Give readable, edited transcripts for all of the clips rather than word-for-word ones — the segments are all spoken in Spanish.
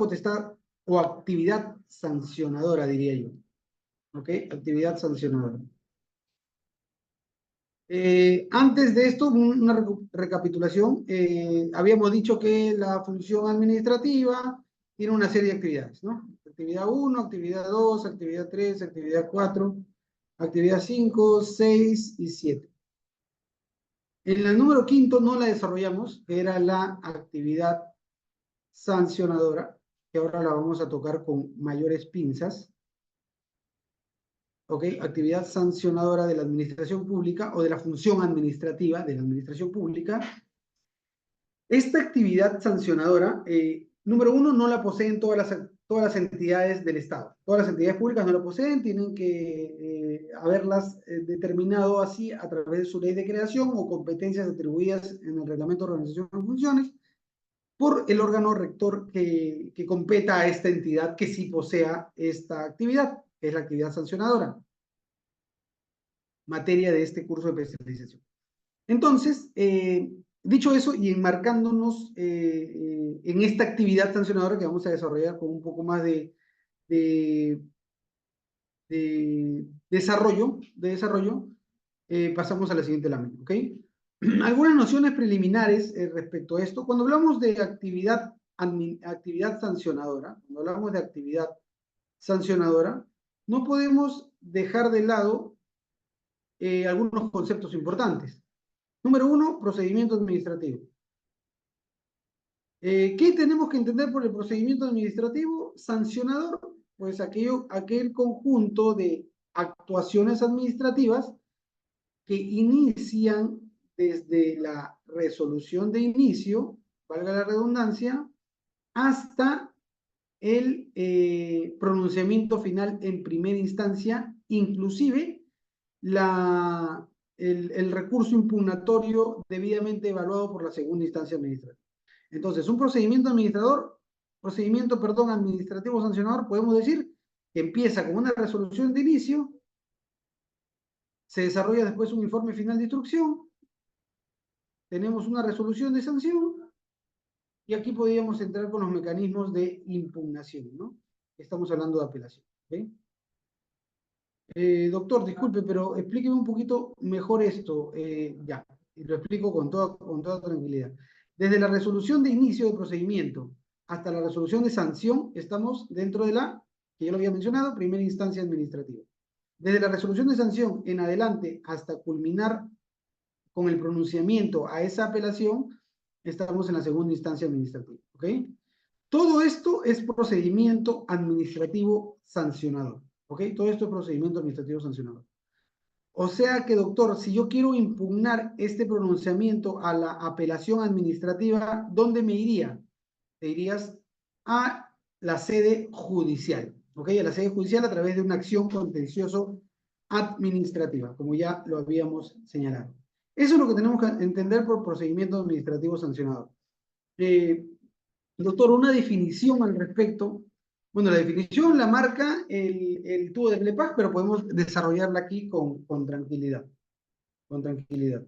potestad o actividad sancionadora, diría yo. ¿Ok? Actividad sancionadora. Antes de esto, una recapitulación. Habíamos dicho que la función administrativa tiene una serie de actividades, ¿no? Actividad 1, actividad 2, actividad 3, actividad 4, actividad 5, 6 y 7. En el número quinto no la desarrollamos, que era la actividad sancionadora, que ahora la vamos a tocar con mayores pinzas. ¿Ok? Actividad sancionadora de la administración pública o de la función administrativa de la administración pública. Esta actividad sancionadora, número uno, no la poseen todas las entidades del Estado. Todas las entidades públicas no la poseen, tienen que haberlas determinado así a través de su ley de creación o competencias atribuidas en el Reglamento de Organización y Funciones por el órgano rector que competa a esta entidad que sí posea esta actividad, que es la actividad sancionadora, materia de este curso de especialización. Entonces, dicho eso y enmarcándonos en esta actividad sancionadora que vamos a desarrollar con un poco más de desarrollo, pasamos a la siguiente lámina, ¿ok? Algunas nociones preliminares respecto a esto. Cuando hablamos de actividad sancionadora, no podemos dejar de lado algunos conceptos importantes. Número uno, procedimiento administrativo. ¿Qué tenemos que entender por el procedimiento administrativo sancionador? Pues aquel conjunto de actuaciones administrativas que inician desde la resolución de inicio, valga la redundancia, hasta el pronunciamiento final en primera instancia, inclusive el recurso impugnatorio debidamente evaluado por la segunda instancia administrativa. Entonces, un procedimiento administrativo sancionador, podemos decir que empieza con una resolución de inicio, se desarrolla después un informe final de instrucción, tenemos una resolución de sanción, y aquí podríamos entrar con los mecanismos de impugnación, ¿no? Estamos hablando de apelación, ¿ok? Doctor, disculpe, pero explíqueme un poquito mejor esto, ya, y lo explico con toda tranquilidad. Desde la resolución de inicio de procedimiento hasta la resolución de sanción, estamos dentro de que ya lo había mencionado, primera instancia administrativa. Desde la resolución de sanción en adelante hasta culminar con el pronunciamiento a esa apelación, estamos en la segunda instancia administrativa, ¿ok? Todo esto es procedimiento administrativo sancionador, ¿ok? Todo esto es procedimiento administrativo sancionador. O sea que, doctor, si yo quiero impugnar este pronunciamiento a la apelación administrativa, ¿dónde me iría? Te irías a la sede judicial, ¿ok? A la sede judicial a través de una acción contencioso administrativa, como ya lo habíamos señalado. Eso es lo que tenemos que entender por procedimiento administrativo sancionador. Doctor, una definición al respecto. Bueno, la definición la marca el tubo de Clepach, pero podemos desarrollarla aquí con tranquilidad. Con tranquilidad.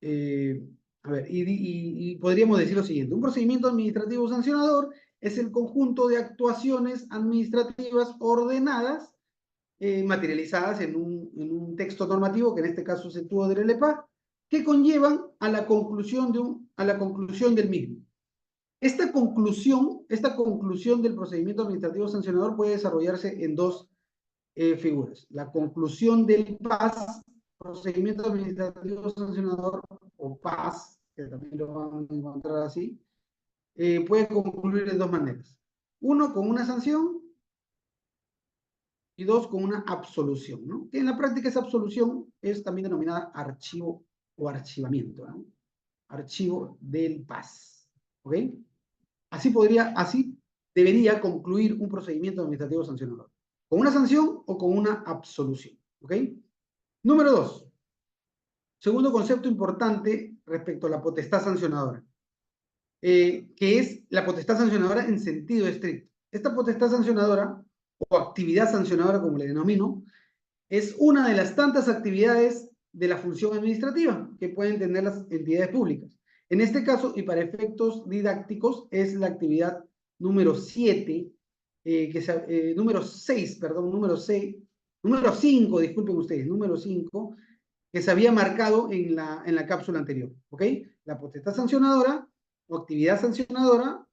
A ver, y podríamos decir lo siguiente. Un procedimiento administrativo sancionador es el conjunto de actuaciones administrativas ordenadas, materializadas en un texto normativo, que en este caso es el tubo de Clepach, que conllevan a la conclusión del mismo. Esta conclusión del procedimiento administrativo sancionador puede desarrollarse en dos figuras. La conclusión del PAS, procedimiento administrativo sancionador, o PAS, que también lo van a encontrar así, puede concluir de dos maneras. Uno, con una sanción, y dos, con una absolución, ¿no? Que en la práctica esa absolución es también denominada archivo o archivamiento, ¿no? Archivo del PAS, ¿ok? Así debería concluir un procedimiento administrativo sancionador. ¿Con una sanción o con una absolución? ¿Ok? Número 2. Segundo concepto importante respecto a la potestad sancionadora, que es la potestad sancionadora en sentido estricto. Esta potestad sancionadora, o actividad sancionadora como le denomino, es una de las tantas actividades de la función administrativa que pueden tener las entidades públicas. En este caso, y para efectos didácticos, es la actividad número 7, número 6, perdón, número 5, disculpen ustedes, número 5, que se había marcado en la cápsula anterior, ¿ok? La potestad sancionadora o actividad sancionadora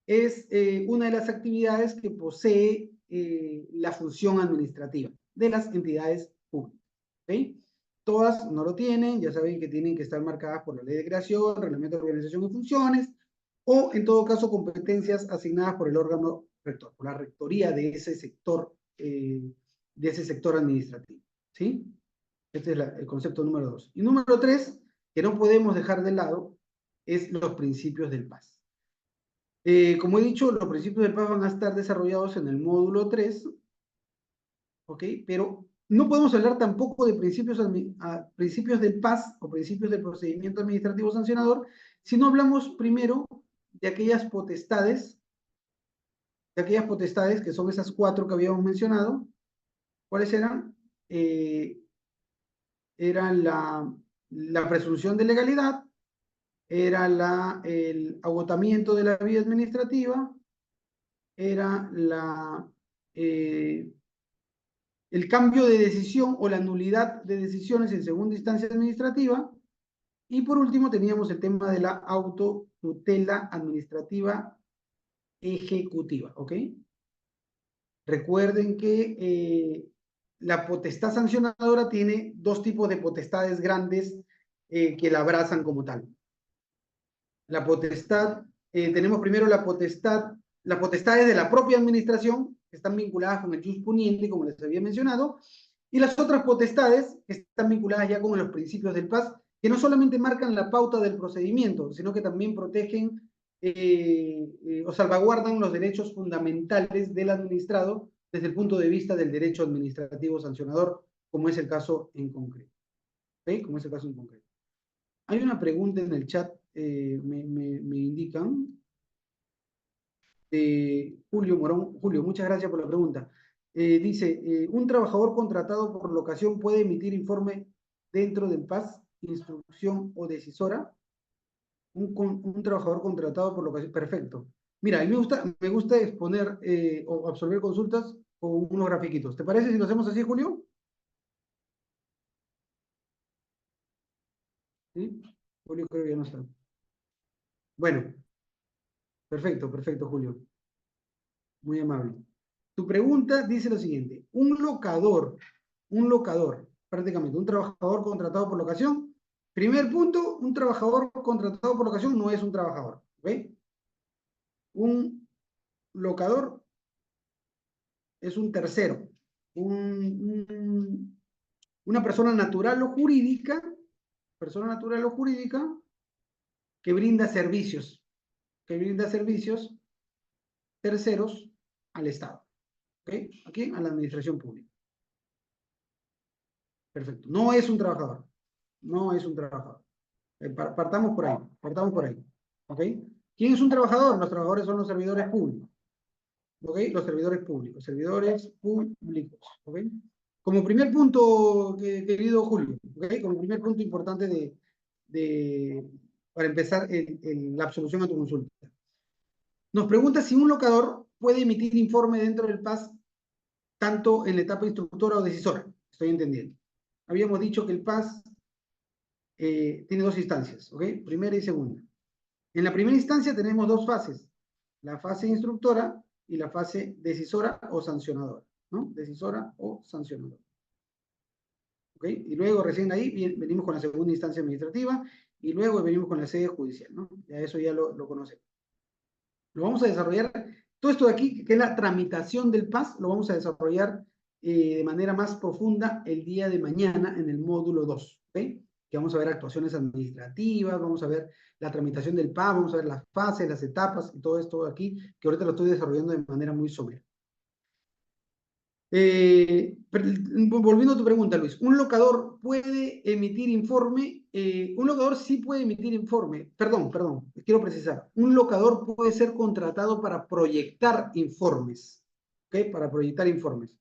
es una de las actividades que posee la función administrativa de las entidades públicas, ¿ok? Todas no lo tienen, ya saben que tienen que estar marcadas por la ley de creación, reglamento de organización y funciones, o en todo caso competencias asignadas por el órgano rector, por la rectoría de ese sector administrativo, ¿sí? Este es el concepto número 2. Y número 3, que no podemos dejar de lado, es los principios del PAS. Como he dicho, los principios del PAS van a estar desarrollados en el módulo 3, ¿ok? Pero no podemos hablar tampoco de principios del PAS o principios del procedimiento administrativo sancionador si no hablamos primero de aquellas potestades que son esas 4 que habíamos mencionado. ¿Cuáles eran? Era la presunción de legalidad, era el agotamiento de la vía administrativa, era el cambio de decisión o la nulidad de decisiones en segunda instancia administrativa, y por último teníamos el tema de la autotutela administrativa ejecutiva, ¿ok? Recuerden que la potestad sancionadora tiene 2 tipos de potestades grandes que la abrazan como tal. La potestad, tenemos primero las potestades de la propia administración, que están vinculadas con el jus puniendi, como les había mencionado, y las otras potestades que están vinculadas ya con los principios del PAS, que no solamente marcan la pauta del procedimiento, sino que también protegen o salvaguardan los derechos fundamentales del administrado desde el punto de vista del derecho administrativo sancionador, como es el caso en concreto. ¿Okay? Como es el caso en concreto. Hay una pregunta en el chat, me indican, Julio Morón. Julio, muchas gracias por la pregunta. Dice, ¿un trabajador contratado por locación puede emitir informe dentro del PAS, instrucción o decisora? Un trabajador contratado por locación, perfecto. Mira, a mí me gusta exponer o absolver consultas con unos grafiquitos. ¿Te parece si lo hacemos así, Julio? ¿Sí? Julio creo que ya no está. Bueno, perfecto, perfecto, Julio. Muy amable. Tu pregunta dice lo siguiente: un locador, prácticamente un trabajador contratado por locación. Primer punto, un trabajador contratado por locación no es un trabajador, ¿ok? Un locador es un tercero, una persona natural o jurídica, que que brinda servicios terceros al Estado, ¿ok? Aquí a la administración pública. Perfecto. No es un trabajador. No es un trabajador. Partamos por ahí. Partamos por ahí. ¿Ok? ¿Quién es un trabajador? Los trabajadores son los servidores públicos. ¿Ok? Los servidores públicos. Servidores públicos. ¿Ok? Como primer punto, querido Julio, ¿ok? Como primer punto importante para empezar la absolución a tu consulta. Nos pregunta si un locador puede emitir informe dentro del PAS tanto en la etapa instructora o decisora. Estoy entendiendo. Habíamos dicho que el PAS tiene 2 instancias, ¿ok? Primera y segunda. En la primera instancia tenemos 2 fases, la fase instructora y la fase decisora o sancionadora, ¿no? Decisora o sancionadora. ¿Ok? Y luego recién ahí venimos con la segunda instancia administrativa y luego venimos con la sede judicial, ¿no? Ya eso ya lo conocemos. Lo vamos a desarrollar, todo esto de aquí, que es la tramitación del PAS, lo vamos a desarrollar de manera más profunda el día de mañana en el módulo 2, ¿ok? Que vamos a ver actuaciones administrativas, vamos a ver la tramitación del PAS, vamos a ver las fases, las etapas y todo esto de aquí, que ahorita lo estoy desarrollando de manera muy somera. Volviendo a tu pregunta, Luis, ¿un locador puede emitir informe? Un locador sí puede emitir informe. Perdón, quiero precisar. Un locador puede ser contratado para proyectar informes. ¿Ok? Para proyectar informes.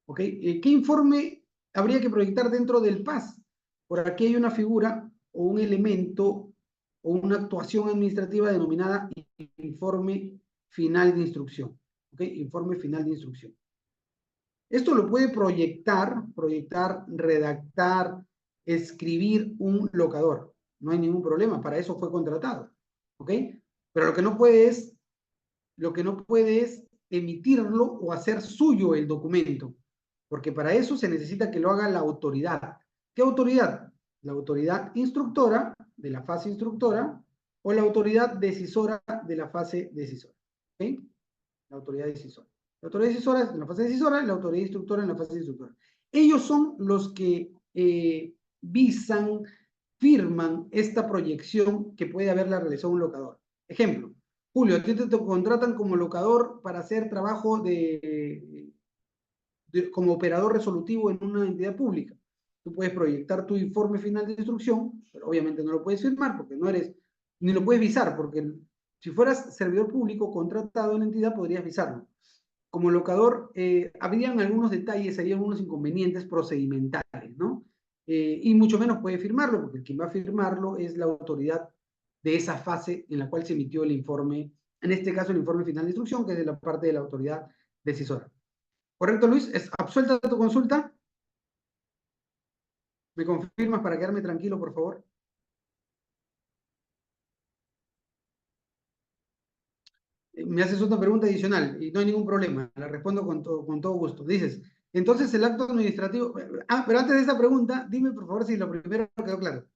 ¿Ok? ¿Qué informe habría que proyectar dentro del PAS? Por aquí hay una figura o un elemento o una actuación administrativa denominada informe final de instrucción. ¿Ok? Informe final de instrucción. Esto lo puede proyectar, redactar, escribir un locador. No hay ningún problema, para eso fue contratado. ¿Ok? Pero lo que no puede es emitirlo o hacer suyo el documento, porque para eso se necesita que lo haga la autoridad. ¿Qué autoridad? La autoridad instructora de la fase instructora o la autoridad decisora de la fase decisora. ¿Ok? La autoridad decisora. La autoridad decisora en la fase decisora y la autoridad instructora en la fase instructora. Ellos son los que visan, firman esta proyección que puede haberla realizado un locador. Ejemplo, Julio, a ti te contratan como locador para hacer trabajo como operador resolutivo en una entidad pública. Tú puedes proyectar tu informe final de instrucción, pero obviamente no lo puedes firmar porque no eres, ni lo puedes visar, porque si fueras servidor público contratado en la entidad, podrías visarlo. Como locador, habrían algunos detalles, serían unos inconvenientes procedimentales, ¿no? Y mucho menos puede firmarlo, porque quien va a firmarlo es la autoridad de esa fase en la cual se emitió el informe, en este caso el informe final de instrucción, que es de la parte de la autoridad decisora. ¿Correcto, Luis? ¿Es absuelta tu consulta? ¿Me confirmas para quedarme tranquilo, por favor? Me haces otra pregunta adicional y no hay ningún problema, la respondo con todo gusto. Dices, entonces el acto administrativo... pero antes de esa pregunta, dime por favor si lo primero quedó claro.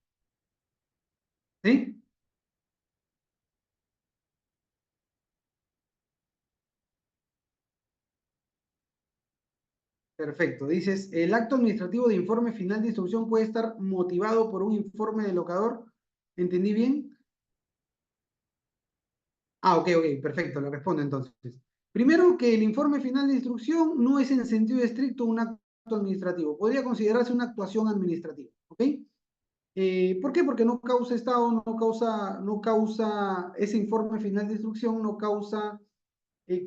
¿Sí? Perfecto. Dices, el acto administrativo de informe final de instrucción puede estar motivado por un informe del locador. ¿Entendí bien? Ah, ok, ok, perfecto, le respondo entonces. Primero, que el informe final de instrucción no es en sentido estricto un acto administrativo, podría considerarse una actuación administrativa, ¿ok? ¿Por qué? Porque no causa estado, no causa, ese informe final de instrucción no causa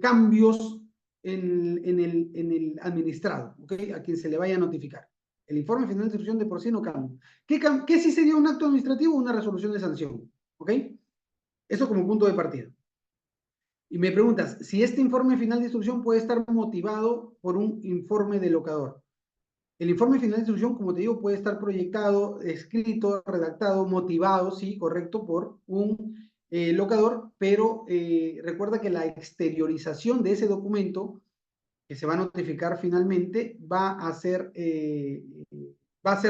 cambios en el administrado, ¿ok? A quien se le vaya a notificar. El informe final de instrucción de por sí no cambia. ¿Qué sí sería un acto administrativo? Una resolución de sanción, ¿ok? Eso como punto de partida. Y me preguntas, si este informe final de instrucción puede estar motivado por un informe de locador. El informe final de instrucción, como te digo, puede estar proyectado, escrito, redactado, motivado, sí, correcto, por un locador, pero recuerda que la exteriorización de ese documento que se va a notificar finalmente va a ser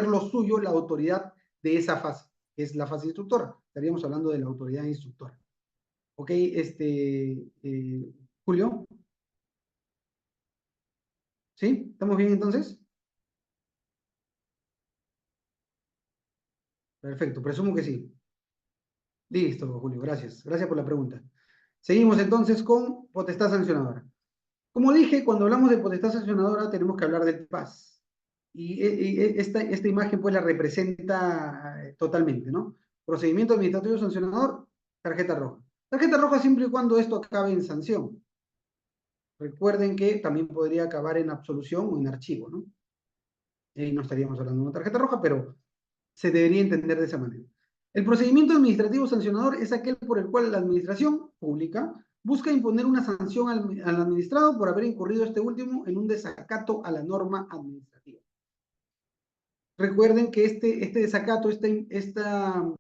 lo suyo la autoridad de esa fase, que es la fase instructora. Estaríamos hablando de la autoridad instructora. Ok, Julio, ¿sí? ¿Estamos bien entonces? Perfecto, presumo que sí. Listo, Julio, gracias. Gracias por la pregunta. Seguimos entonces con potestad sancionadora. Como dije, cuando hablamos de potestad sancionadora tenemos que hablar del PAS. Y esta imagen pues la representa totalmente, ¿no? Procedimiento administrativo sancionador, tarjeta roja. Tarjeta roja siempre y cuando esto acabe en sanción. Recuerden que también podría acabar en absolución o en archivo, ¿no? Y no estaríamos hablando de una tarjeta roja, pero se debería entender de esa manera. El procedimiento administrativo sancionador es aquel por el cual la administración pública busca imponer una sanción al administrado por haber incurrido este último en un desacato a la norma administrativa. Recuerden que este desacato, esta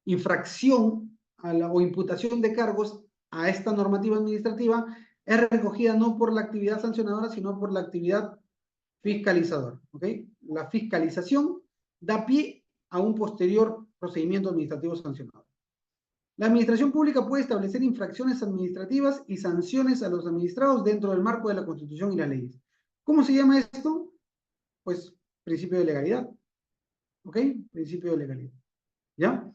infracción o imputación de cargos a esta normativa administrativa es recogida no por la actividad sancionadora, sino por la actividad fiscalizadora. ¿Ok? La fiscalización da pie a un posterior procedimiento administrativo sancionador. La administración pública puede establecer infracciones administrativas y sanciones a los administrados dentro del marco de la Constitución y las leyes. ¿Cómo se llama esto? Pues principio de legalidad. ¿Ok? Principio de legalidad. ¿Ya?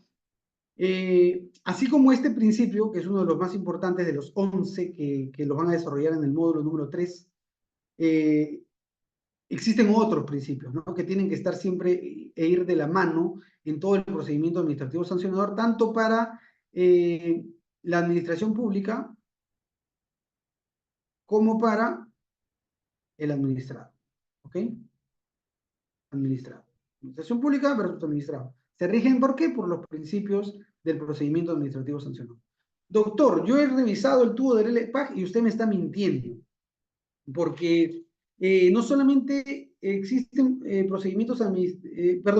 Así como este principio, que es uno de los más importantes de los 11 que los van a desarrollar en el módulo número 3, existen otros principios, ¿no? Que tienen que estar siempre ir de la mano en todo el procedimiento administrativo sancionador, tanto para la administración pública como para el administrado. ¿Ok? Administrado. Administración pública versus administrado. ¿Se rigen por qué? Por los principios del procedimiento administrativo sancionador. Doctor, yo he revisado el tubo del LPAG y usted me está mintiendo, porque no solamente existen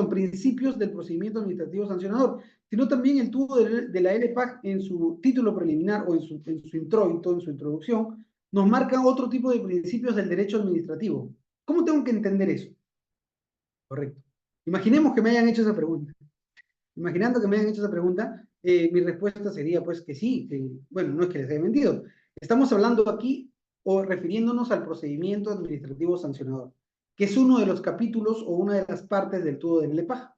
principios del procedimiento administrativo sancionador, sino también el tubo de la LPAG en su título preliminar o en su introito, en su introducción, nos marca otro tipo de principios del derecho administrativo. ¿Cómo tengo que entender eso? Correcto. Imaginemos que me hayan hecho esa pregunta. Imaginando que me hayan hecho esa pregunta, mi respuesta sería pues que sí, bueno, no es que les haya mentido. Estamos hablando aquí o refiriéndonos al procedimiento administrativo sancionador, que es uno de los capítulos o una de las partes del tubo del LEPAJ.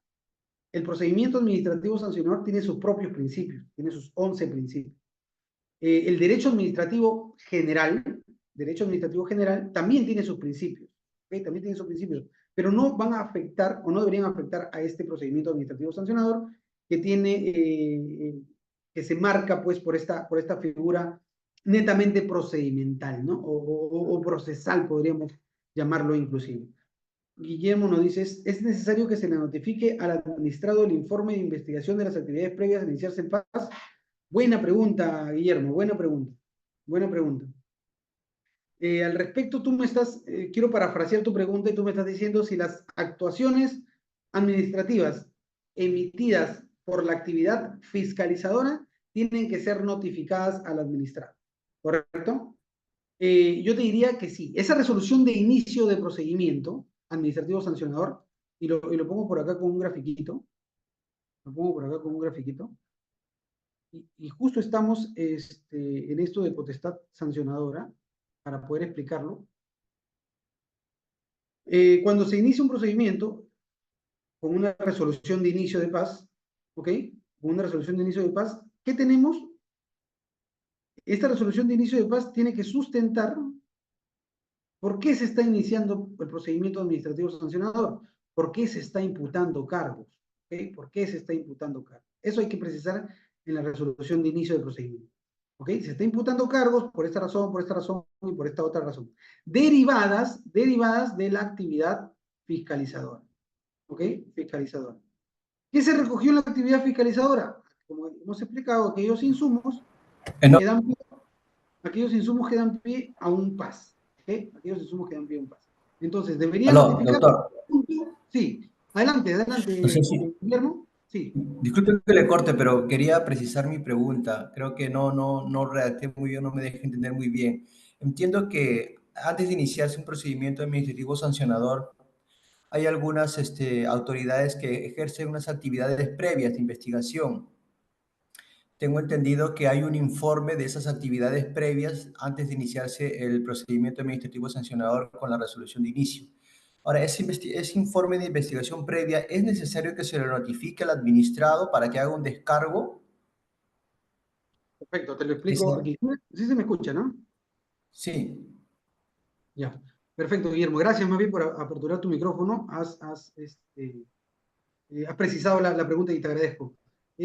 El procedimiento administrativo sancionador tiene sus propios principios, tiene sus 11 principios. El derecho administrativo general también tiene sus principios, ¿okay? También tiene sus principios, pero no van a afectar o no deberían afectar a este procedimiento administrativo sancionador que tiene, que se marca pues por esta figura netamente procedimental, ¿no? O procesal, podríamos llamarlo inclusive. Guillermo nos dice, ¿es necesario que se le notifique al administrado el informe de investigación de las actividades previas a iniciarse el PAS? Buena pregunta, Guillermo, buena pregunta. Buena pregunta. Al respecto, quiero parafrasear tu pregunta y tú me estás diciendo si las actuaciones administrativas emitidas por la actividad fiscalizadora tienen que ser notificadas al administrado, ¿correcto? Yo te diría que sí. Esa resolución de inicio de procedimiento administrativo sancionador, y lo pongo por acá con un grafiquito, lo pongo por acá con un grafiquito, y justo estamos en esto de potestad sancionadora, para poder explicarlo. Cuando se inicia un procedimiento con una resolución de inicio de paz, ¿ok? Con una resolución de inicio de paz, ¿qué tenemos? Esta resolución de inicio de paz tiene que sustentar por qué se está iniciando el procedimiento administrativo sancionador, por qué se está imputando cargos, ¿ok? ¿Por qué se está imputando cargos? Eso hay que precisar en la resolución de inicio del procedimiento. ¿Ok? Se está imputando cargos por esta razón y por esta otra razón. Derivadas de la actividad fiscalizadora. ¿Ok? Fiscalizadora. ¿Qué se recogió en la actividad fiscalizadora? Como hemos explicado, aquellos insumos No. que dan pie a un PAS. ¿Ok? Aquellos insumos que dan pie a un PAS. Entonces, ¿debería Aló, notificar? doctor. Sí. Adelante, No sé si, Guillermo. Sí. disculpe que le corte, pero quería precisar mi pregunta. Creo que no redacté muy bien, no me dejé entender muy bien. Entiendo que antes de iniciarse un procedimiento administrativo sancionador, hay algunas autoridades que ejercen unas actividades previas de investigación. Tengo entendido que hay un informe de esas actividades previas antes de iniciarse el procedimiento administrativo sancionador con la resolución de inicio. Ahora, ese informe de investigación previa, ¿es necesario que se lo notifique al administrado para que haga un descargo? Perfecto, te lo explico Ese- aquí. Sí se me escucha, ¿no? sí. Ya. Perfecto, Guillermo. Gracias más bien por aperturar tu micrófono. Has precisado la pregunta y te agradezco.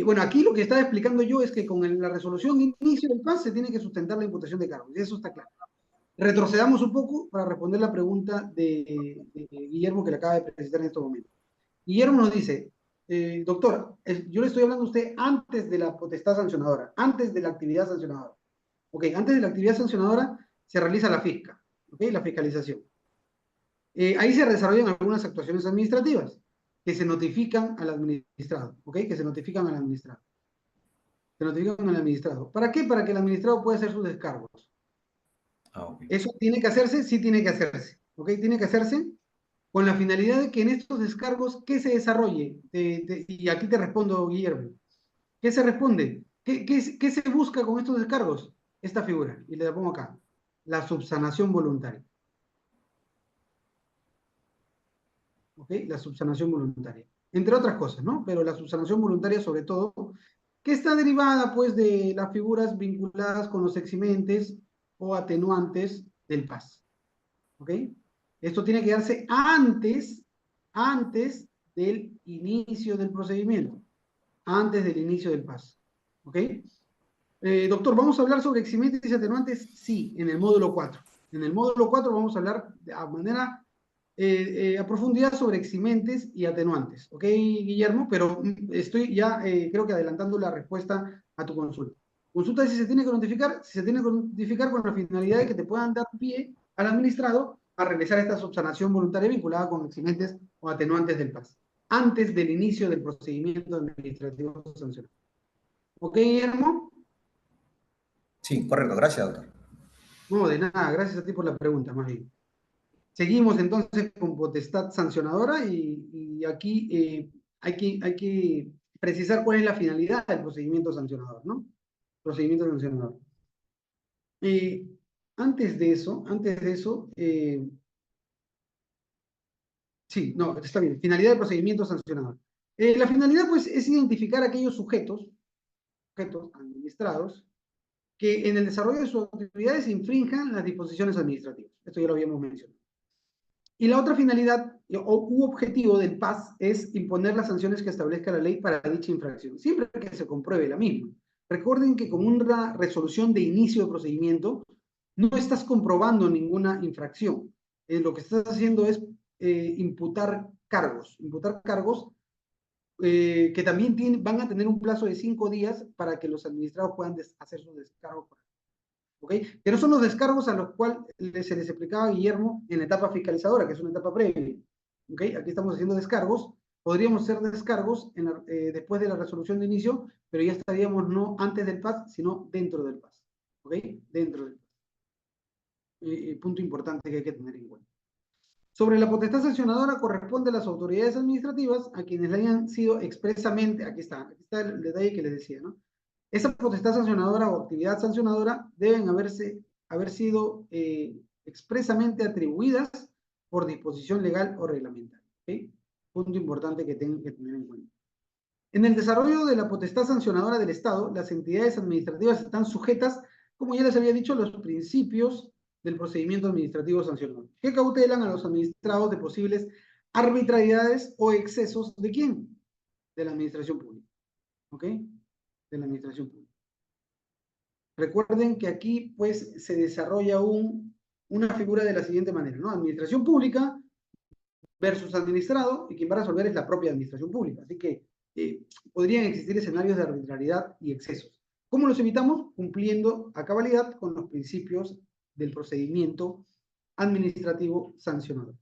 Bueno, aquí lo que estaba explicando yo es que con la resolución de inicio del PAS se tiene que sustentar la imputación de cargos. Y eso está claro. Retrocedamos un poco para responder la pregunta de Guillermo que le acaba de precisar en estos momentos. Guillermo nos dice, doctor, yo le estoy hablando a usted antes de la potestad sancionadora, antes de la actividad sancionadora. Ok, antes de la actividad sancionadora se realiza la fisca, ok, la fiscalización. Ahí se desarrollan algunas actuaciones administrativas que se notifican al administrado, ¿ok? Que se notifican al administrado. Se notifican al administrado. ¿Para qué? Para que el administrado pueda hacer sus descargos. Ah, ok. ¿Eso tiene que hacerse? Sí tiene que hacerse, ¿ok? Tiene que hacerse con la finalidad de que en estos descargos, ¿qué se desarrolle? Y aquí te respondo, Guillermo. ¿Qué se responde? ¿Qué se busca con estos descargos? Esta figura, y le pongo acá, la subsanación voluntaria. ¿Ok? La subsanación voluntaria. Entre otras cosas, ¿no? Pero la subsanación voluntaria sobre todo, que está derivada pues de las figuras vinculadas con los eximentes o atenuantes del PAS. ¿Ok? Esto tiene que darse antes del inicio del procedimiento, antes del inicio del PAS. ¿Ok? Doctor, ¿vamos a hablar sobre eximentes y atenuantes? Sí, en el módulo 4. En el módulo 4 vamos a hablar a profundidad sobre eximentes y atenuantes. ¿Ok, Guillermo? Pero estoy ya, creo que adelantando la respuesta a tu consulta. Consulta si se tiene que notificar, si se tiene que notificar con la finalidad de que te puedan dar pie al administrado a realizar esta subsanación voluntaria vinculada con eximentes o atenuantes del PAS, antes del inicio del procedimiento administrativo sancionado. ¿Ok, Guillermo? Sí, correcto. Gracias, doctor. No, de nada, gracias a ti por la pregunta, más bien. Seguimos entonces con potestad sancionadora y aquí hay que precisar cuál es la finalidad del procedimiento sancionador, ¿no? Procedimiento sancionador. Eh, antes de eso, sí, no, está bien. Finalidad del procedimiento sancionador. La finalidad, pues, es identificar aquellos sujetos administrados, que en el desarrollo de sus actividades infrinjan las disposiciones administrativas. Esto ya lo habíamos mencionado. Y la otra finalidad u objetivo del PAS es imponer las sanciones que establezca la ley para dicha infracción, siempre que se compruebe la misma. Recuerden que con una resolución de inicio de procedimiento no estás comprobando ninguna infracción. Lo que estás haciendo es imputar cargos que también van a tener un plazo de 5 días para que los administrados puedan hacer sus descargos. ¿Okay? Que no son los descargos a los cuales se les explicaba a Guillermo en la etapa fiscalizadora, que es una etapa previa. ¿Okay? Aquí estamos haciendo descargos. Podríamos hacer descargos después de la resolución de inicio, pero ya estaríamos no antes del PAS, sino dentro del PAS. ¿Okay? Dentro del PAS. Punto importante que hay que tener en cuenta. Sobre la potestad sancionadora corresponde a las autoridades administrativas a quienes le hayan sido expresamente, aquí está el detalle que les decía, ¿no? Esa potestad sancionadora o actividad sancionadora deben haber sido expresamente atribuidas por disposición legal o reglamentaria. ¿Okay? Punto importante que tengan que tener en cuenta. En el desarrollo de la potestad sancionadora del Estado, las entidades administrativas están sujetas, como ya les había dicho, a los principios del procedimiento administrativo sancionador, que cautelan a los administrados de posibles arbitrariedades o excesos ¿de quién? De la administración pública. ¿Ok? De la administración pública. Recuerden que aquí, pues, se desarrolla una figura de la siguiente manera, ¿no? Administración pública versus administrado, y quien va a resolver es la propia administración pública. Así que podrían existir escenarios de arbitrariedad y excesos. ¿Cómo los evitamos? Cumpliendo a cabalidad con los principios del procedimiento administrativo sancionador.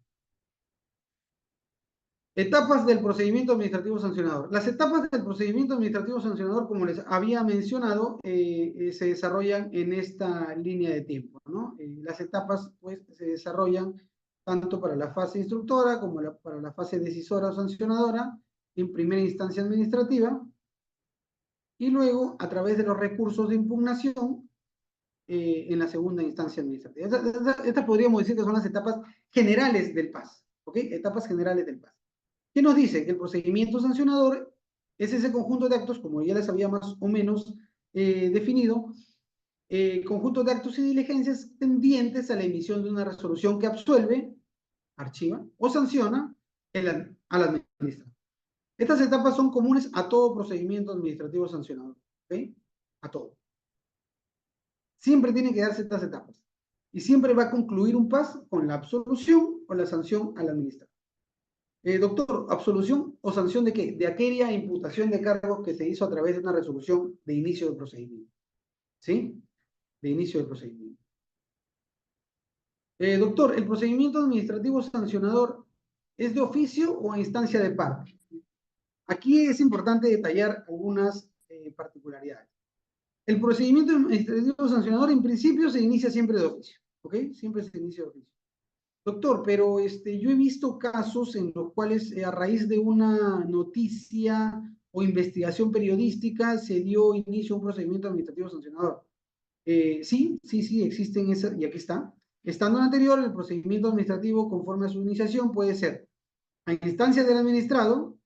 Etapas del procedimiento administrativo sancionador. Las etapas del procedimiento administrativo sancionador, como les había mencionado, se desarrollan en esta línea de tiempo, ¿no? Las etapas, pues, se desarrollan tanto para la fase instructora como para la fase decisora o sancionadora, en primera instancia administrativa, y luego, a través de los recursos de impugnación, en la segunda instancia administrativa. Estas podríamos decir que son las etapas generales del PAS, ¿ok? Etapas generales del PAS. ¿Qué nos dice? Que el procedimiento sancionador es ese conjunto de actos, como ya les había más o menos definido, conjunto de actos y diligencias tendientes a la emisión de una resolución que absuelve, archiva o sanciona al administrador. Estas etapas son comunes a todo procedimiento administrativo sancionador, ¿ok? A todo. Siempre tienen que darse estas etapas. Y siempre va a concluir un PAS con la absolución o la sanción al administrador. Doctor, ¿absolución o sanción de qué? De aquella imputación de cargos que se hizo a través de una resolución de inicio del procedimiento. ¿Sí? De inicio del procedimiento. Doctor, ¿el procedimiento administrativo sancionador es de oficio o a instancia de parte? Aquí es importante detallar algunas particularidades. El procedimiento administrativo sancionador en principio se inicia siempre de oficio. ¿Ok? Siempre se inicia de oficio. Doctor, pero yo he visto casos en los cuales a raíz de una noticia o investigación periodística se dio inicio a un procedimiento administrativo sancionador. Sí, existen esas, y aquí está. Estando en anterior, el procedimiento administrativo conforme a su iniciación puede ser a instancia del administrado,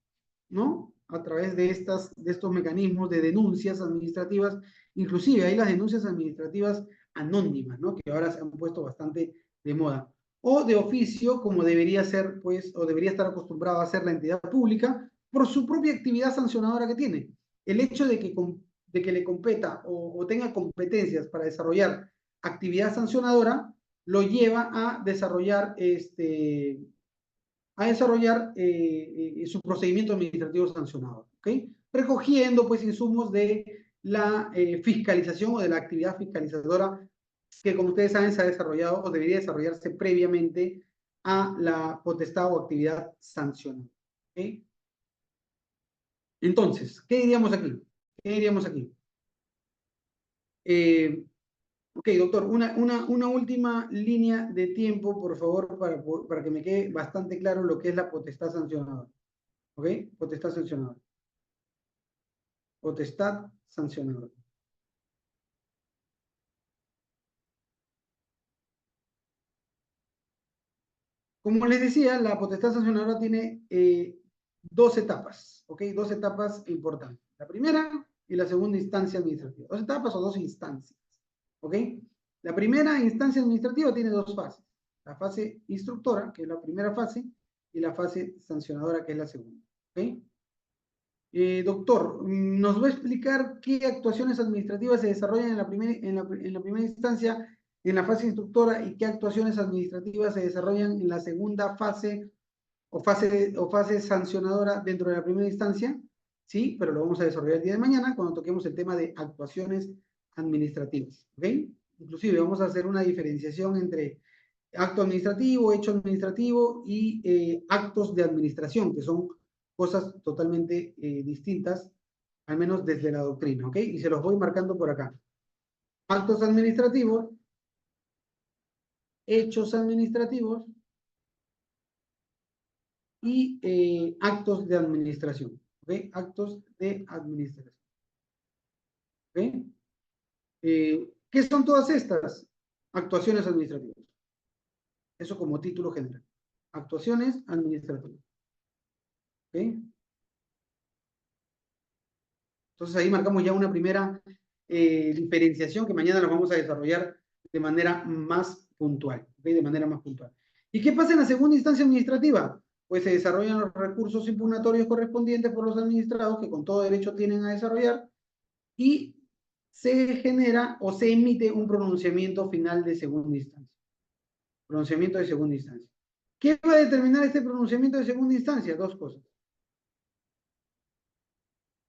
¿no? A través de estos mecanismos de denuncias administrativas, inclusive hay las denuncias administrativas anónimas, ¿no? Que ahora se han puesto bastante de moda. O de oficio, como debería ser, pues, o debería estar acostumbrado a hacer la entidad pública por su propia actividad sancionadora que tiene. El hecho de que le competa o tenga competencias para desarrollar actividad sancionadora lo lleva a desarrollar su procedimiento administrativo sancionador, ¿ok? Recogiendo, pues, insumos de la fiscalización o de la actividad fiscalizadora que, como ustedes saben, se ha desarrollado o debería desarrollarse previamente a la potestad o actividad sancionada. ¿Okay? Entonces, ¿qué diríamos aquí? ¿Qué diríamos aquí? Ok, doctor, una última línea de tiempo, por favor, para que me quede bastante claro lo que es la potestad sancionadora. ¿Ok? Potestad sancionadora. Potestad sancionadora. Como les decía, la potestad sancionadora tiene dos etapas, ¿ok? Dos etapas importantes. La primera y la segunda instancia administrativa. Dos etapas o dos instancias, ¿ok? La primera instancia administrativa tiene dos fases. La fase instructora, que es la primera fase, y la fase sancionadora, que es la segunda, ¿ok? Doctor, ¿nos va a explicar qué actuaciones administrativas se desarrollan en la primera instancia, en la fase instructora, y qué actuaciones administrativas se desarrollan en la segunda fase o fase sancionadora dentro de la primera instancia? Sí, pero lo vamos a desarrollar el día de mañana cuando toquemos el tema de actuaciones administrativas. ¿Ok? Inclusive vamos a hacer una diferenciación entre acto administrativo, hecho administrativo y actos de administración, que son cosas totalmente distintas, al menos desde la doctrina, ¿ok? Y se los voy marcando por acá. Actos administrativos, hechos administrativos y actos de administración, ¿ok? Actos de administración, ¿ok? ¿Qué son todas estas? Actuaciones administrativas. Eso como título general. Actuaciones administrativas, ¿ok? Entonces ahí marcamos ya una primera diferenciación que mañana la vamos a desarrollar de manera más puntual, ¿okay? De manera más puntual. ¿Y qué pasa en la segunda instancia administrativa? Pues se desarrollan los recursos impugnatorios correspondientes por los administrados que con todo derecho tienen a desarrollar y se genera o se emite un pronunciamiento final de segunda instancia. Pronunciamiento de segunda instancia. ¿Qué va a determinar este pronunciamiento de segunda instancia? Dos cosas.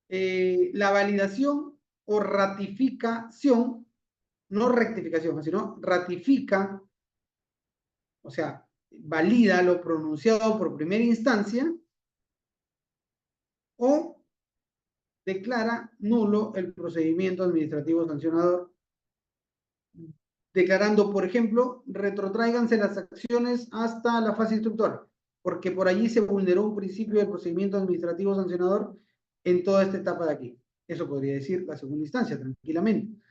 La validación o ratificación, no rectificación, sino ratifica, o sea, valida lo pronunciado por primera instancia o declara nulo el procedimiento administrativo sancionador, declarando, por ejemplo, retrotráiganse las acciones hasta la fase instructora, porque por allí se vulneró un principio del procedimiento administrativo sancionador en toda esta etapa de aquí. Eso podría decir la segunda instancia, tranquilamente.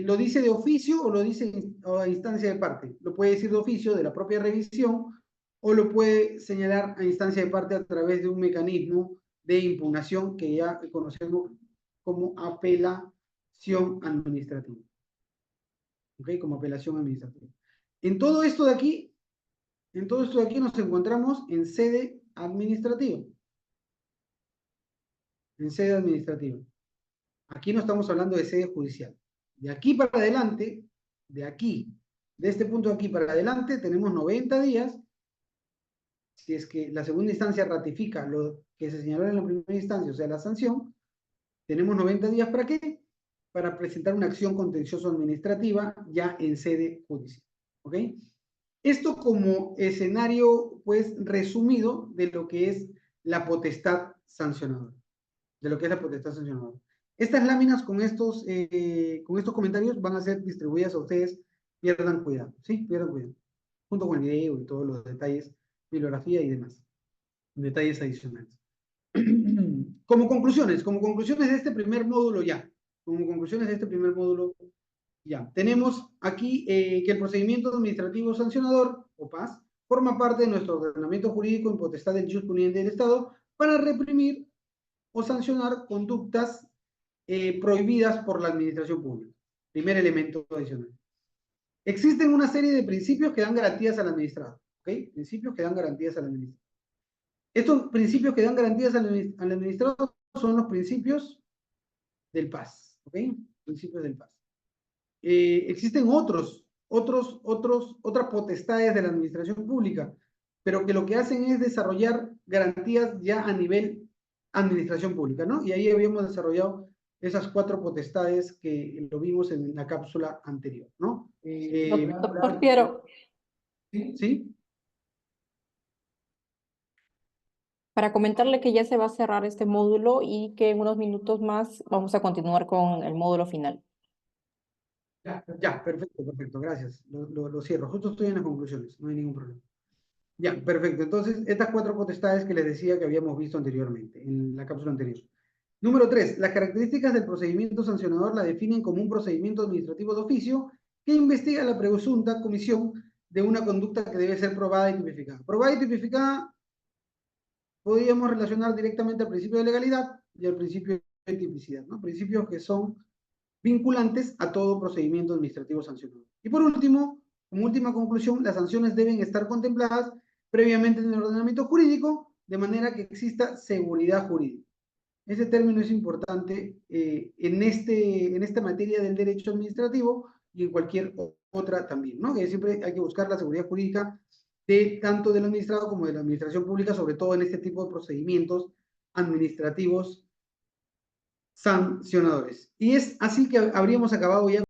¿Lo dice de oficio o lo dice a instancia de parte? Lo puede decir de oficio, de la propia revisión, o lo puede señalar a instancia de parte a través de un mecanismo de impugnación que ya conocemos como apelación administrativa. ¿Ok? Como apelación administrativa. En todo esto de aquí, nos encontramos en sede administrativa. En sede administrativa. Aquí no estamos hablando de sede judicial. De aquí para adelante, de este punto de aquí para adelante, tenemos 90 días. Si es que la segunda instancia ratifica lo que se señaló en la primera instancia, o sea, la sanción, tenemos 90 días ¿para qué? Para presentar una acción contencioso administrativa ya en sede judicial. ¿Ok? Esto como escenario, pues, resumido de lo que es la potestad sancionadora. De lo que es la potestad sancionadora. Estas láminas con estos comentarios van a ser distribuidas a ustedes. Pierdan cuidado, ¿sí? Pierdan cuidado. Junto con el video y todos los detalles, bibliografía y demás. Detalles adicionales. Como conclusiones de este primer módulo ya. Como conclusiones de este primer módulo ya. Tenemos aquí que el procedimiento administrativo sancionador, o PAS, forma parte de nuestro ordenamiento jurídico en potestad del jurisdicción del Estado para reprimir o sancionar conductas prohibidas por la administración pública. Primer elemento adicional. Existen una serie de principios que dan garantías al administrado. ¿Ok? Principios que dan garantías al administrado. Estos principios que dan garantías al administrado son los principios del PAS. ¿Ok? Principios del PAS. Existen otras potestades de la administración pública, pero que lo que hacen es desarrollar garantías ya a nivel administración pública, ¿no? Y ahí habíamos desarrollado esas 4 potestades que lo vimos en la cápsula anterior, ¿no? Doctor Piero, ¿Sí? para comentarle que ya se va a cerrar este módulo y que en unos minutos más vamos a continuar con el módulo final. Ya, perfecto, perfecto, gracias. Lo cierro. Justo estoy en las conclusiones, no hay ningún problema. Ya, perfecto. Entonces, estas 4 potestades que les decía que habíamos visto anteriormente, en la cápsula anterior. Número 3. Las características del procedimiento sancionador la definen como un procedimiento administrativo de oficio que investiga la presunta comisión de una conducta que debe ser probada y tipificada. Probada y tipificada podríamos relacionar directamente al principio de legalidad y al principio de tipicidad, ¿no? Principios que son vinculantes a todo procedimiento administrativo sancionador. Y por último, como última conclusión, las sanciones deben estar contempladas previamente en el ordenamiento jurídico, de manera que exista seguridad jurídica. Ese término es importante en esta materia del derecho administrativo y en cualquier otra también, ¿no? Que siempre hay que buscar la seguridad jurídica de tanto del administrado como de la administración pública, sobre todo en este tipo de procedimientos administrativos sancionadores. Y es así que habríamos acabado ya